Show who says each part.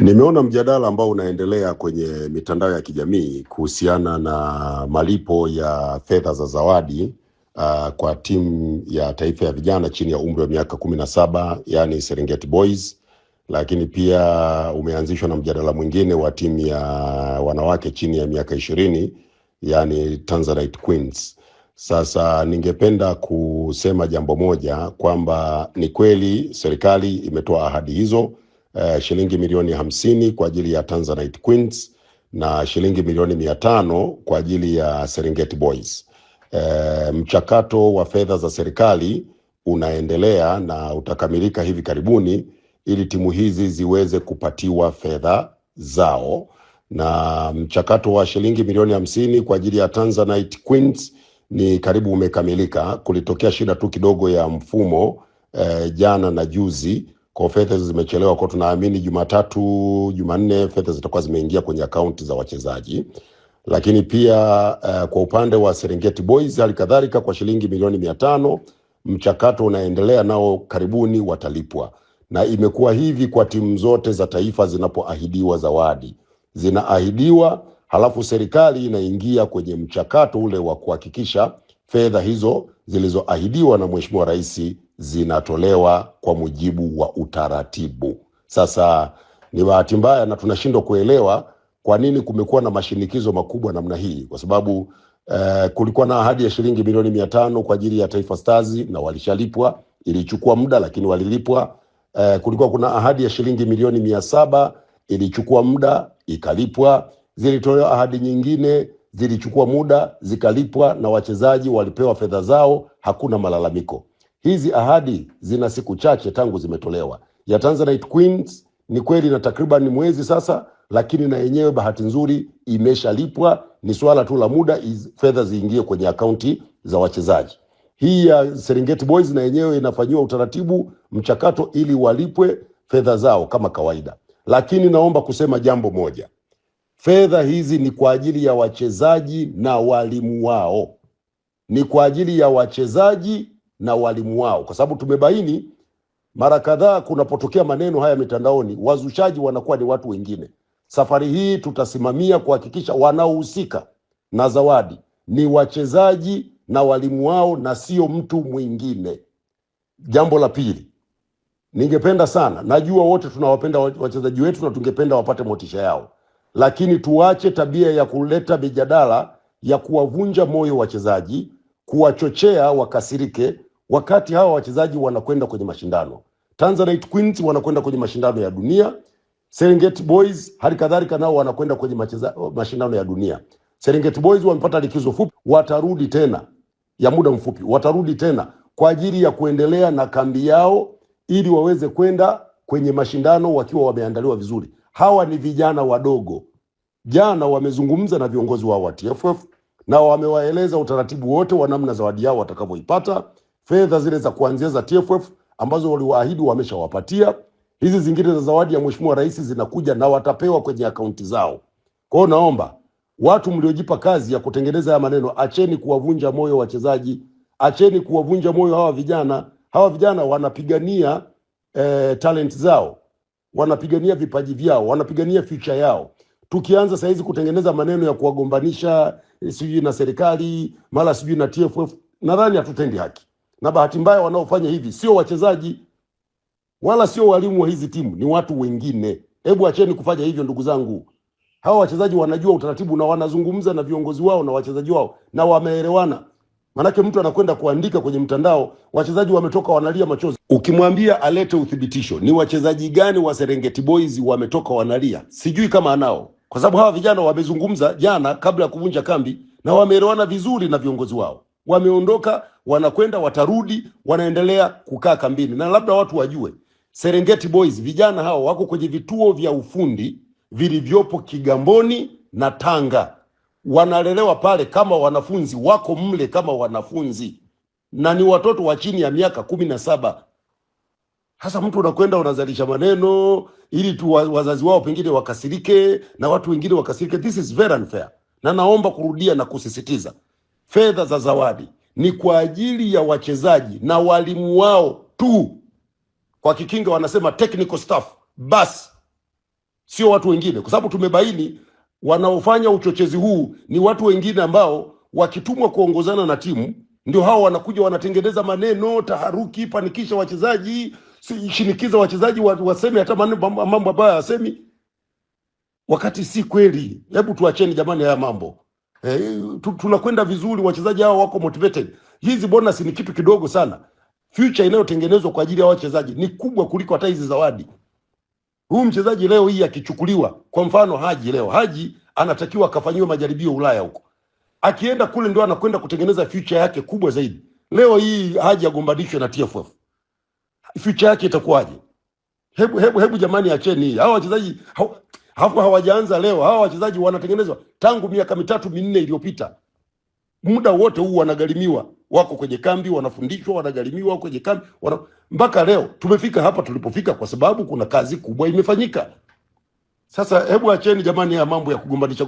Speaker 1: Nimeona mjadala ambao unaendelea kwenye mitandao ya kijamii kuhusiana na malipo ya fedha za zawadi kwa timu ya taifa ya vijana chini ya umri wa miaka 17, yani Serengeti Boys. Lakini pia umeanzishwa na mjadala mwingine wa timu ya wanawake chini ya miaka 20, yani Tanzanite Queens. Sasa ningependa kusema jambo moja kwamba ni kweli serikali imetoa ahadi hizo, shilingi milioni 50 kwa ajili ya Tanzanite Queens na shilingi milioni 500 kwa ajili ya Serengeti Boys. Mchakato wa fedha za serikali unaendelea na utakamilika hivi karibuni ili timu hizi ziweze kupatiwa fedha zao, na mchakato wa shilingi milioni 50 kwa ajili ya Tanzanite Queens ni karibu umekamilika. Kulitokea shida tu kidogo ya mfumo jana na juzi, kwa fedha zimechelewa, kwa tunaamini Jumatatu, Jumanne fedha zitakuwa zimeingia kwenye akaunti za wachezaji. Lakini pia kwa upande wa Serengeti Boys halikadhalika kwa shilingi milioni 500 mchakato unaendelea, nao karibuni watalipwa. Na imekuwa hivi kwa timu zote za taifa zinapoahidiwa zawadi. Zinaahidiwa, halafu serikali inaingia kwenye mchakato ule wa kuhakikisha fedha hizo zilizoahidiwa na Mheshimiwa Rais zinatolewa kwa mujibu wa utaratibu. Sasa ni bahati mbaya na tunashindwa kuelewa kwa nini kumekuwa na mashinikizo makubwa namna hii, kwa sababu kulikuwa na ahadi ya shilingi milioni 500 kwa ajili ya Taifa Stars na walishalipwa. Ilichukua muda lakini walilipwa. Kulikuwa kuna ahadi ya shilingi milioni 700, ilichukua muda ikalipwa. Zilitolewa ahadi nyingine, zilichukua muda zikalipwa, na wachezaji walipewa fedha zao, hakuna malalamiko. Hizi ahadi zina siku chache tangu zimetolewa. Ya Tanzanite Queens ni kweli na takriban mwezi sasa, lakini na yenyewe bahati nzuri imeshalipwa. Ni swala tu la muda fedha ziingie kwenye akaunti za wachezaji. Hii ya Serengeti Boys na yenyewe inafanyiwa utaratibu mchakato ili walipwe fedha zao kama kawaida. Lakini naomba kusema jambo moja. Fedha hizi ni kwa ajili ya wachezaji na walimu wao. Ni kwa ajili ya wachezaji na walimu wao, kwa sababu tumebaini mara kadhaa kunapotokea maneno haya mitandaoni, wazushaji wanakuwa ni watu wengine. Safari hii tutasimamia kuhakikisha wanaohusika na zawadi ni wachezaji na walimu wao na sio mtu mwingine. Jambo la pili, ningependa sana, najua wote tunawapenda wachezaji wetu na tungependa wapate motisha yao, lakini tuache tabia ya kuleta mijadala ya kuwavunja moyo wachezaji, kuwachochea wakasirike wakati hawa wachezaji wanakwenda kwenye mashindano. Tanzanite Queens wanakwenda kwenye mashindano ya dunia. Serengeti Boys halikadhalika nao wanakwenda kwenye mashindano ya dunia. Serengeti Boys wamepata likizo fupi, watarudi tena ya muda mfupi, watarudi tena kwa ajili ya kuendelea na kambi yao ili waweze kwenda kwenye mashindano wakiwa wameandaliwa vizuri. Hawa ni vijana wadogo. Jana wamezungumza na viongozi wao wa TFF na wamewaeleza utaratibu wote wa namna zawadi yao watakavyoipata. Fedha zile za kuanzia za TFF ambazo waliwaahidi wameshawapatia. Hizi zingine za zawadi ya Mheshimiwa Rais zinakuja na watapewa kwenye akaunti zao. Kwa hiyo naomba watu mliojipa kazi ya kutengeneza ya maneno, acheni kuwavunja moyo wachezaji, acheni kuwavunja moyo hawa vijana. Hawa vijana wanapigania talent zao, wanapigania vipaji vyao, wanapigania future yao. Tukianza saizi kutengeneza maneno ya kuwagombanisha sijui na serikali, mara sijui na TFF, nadhani hatutendi haki. Na bahati mbaya wanaofanya hivi sio wachezaji wala sio walimu wa hizi timu, ni watu wengine. Hebu acheni kufanya hivyo ndugu zangu. Hawa wachezaji wanajua utaratibu na wanazungumza na viongozi wao na wachezaji wao na wameelewana. Manake mtu anakwenda kuandika kwenye mtandao, wachezaji wametoka wanalia machozi. Ukimwambia alete uthibitisho ni wachezaji gani wa Serengeti Boys wametoka wanalia, sijui kama anao, kwa sababu hawa vijana wamezungumza jana kabla ya kuvunja kambi na wameelewana vizuri na viongozi wao. Wameondoka, wanakwenda, watarudi, wanaendelea kukaa kambini. Na labda watu wajue, Serengeti Boys vijana hao wako kwenye vituo vya ufundi vilivyopo Kigamboni na Tanga. Wanalelewa pale kama wanafunzi, wako mle kama wanafunzi, na ni watoto wa chini ya miaka 17. Hasa mtu unakwenda unazalisha maneno ili tu wazazi wao pengine wakasirike na watu wengine wakasirike. This is very unfair. Na naomba kurudia na kusisitiza, fedha za zawadi ni kwa ajili ya wachezaji na walimu wao tu. Kwa Kikinga wanasema technical staff. Basi sio watu wengine, kwa sababu tumebaini wanaofanya uchochezi huu ni watu wengine ambao wakitumwa kuongozana na timu ndio hao wanakuja wanatengeneza maneno, taharuki, panikisha wachezaji, shinikiza wachezaji waseme hata mambo ambayo hasemi, wakati si kweli. Hebu tuacheni jamani haya mambo. Tunakwenda vizuri, wachezaji hao wako motivated. Hizi bonus ni kitu kidogo sana. Future inayotengenezwa kwa ajili ya wachezaji ni kubwa kuliko hata hizi zawadi. Huyu mchezaji leo hii akichukuliwa, kwa mfano Haji anatakiwa akafanyiwe majaribio Ulaya huko. Akienda kule ndio anakwenda kutengeneza future yake kubwa zaidi. Leo hii Haji agombanishwe na TFF, future yake itakuwaje? Hebu jamani, acheni hii. Hao wachezaji hawajaanza leo. Hao wachezaji wanatengenezwa tangu miaka 3-4 iliyopita. Muda wote huu wanagharimiwa, wako kwenye kambi, wanafundishwa, wanagharimiwa kwenye kambi, mpaka leo tumefika hapa tulipofika kwa sababu kuna kazi kubwa imefanyika. Sasa hebu acheni jamani ya mambo ya kugombanisha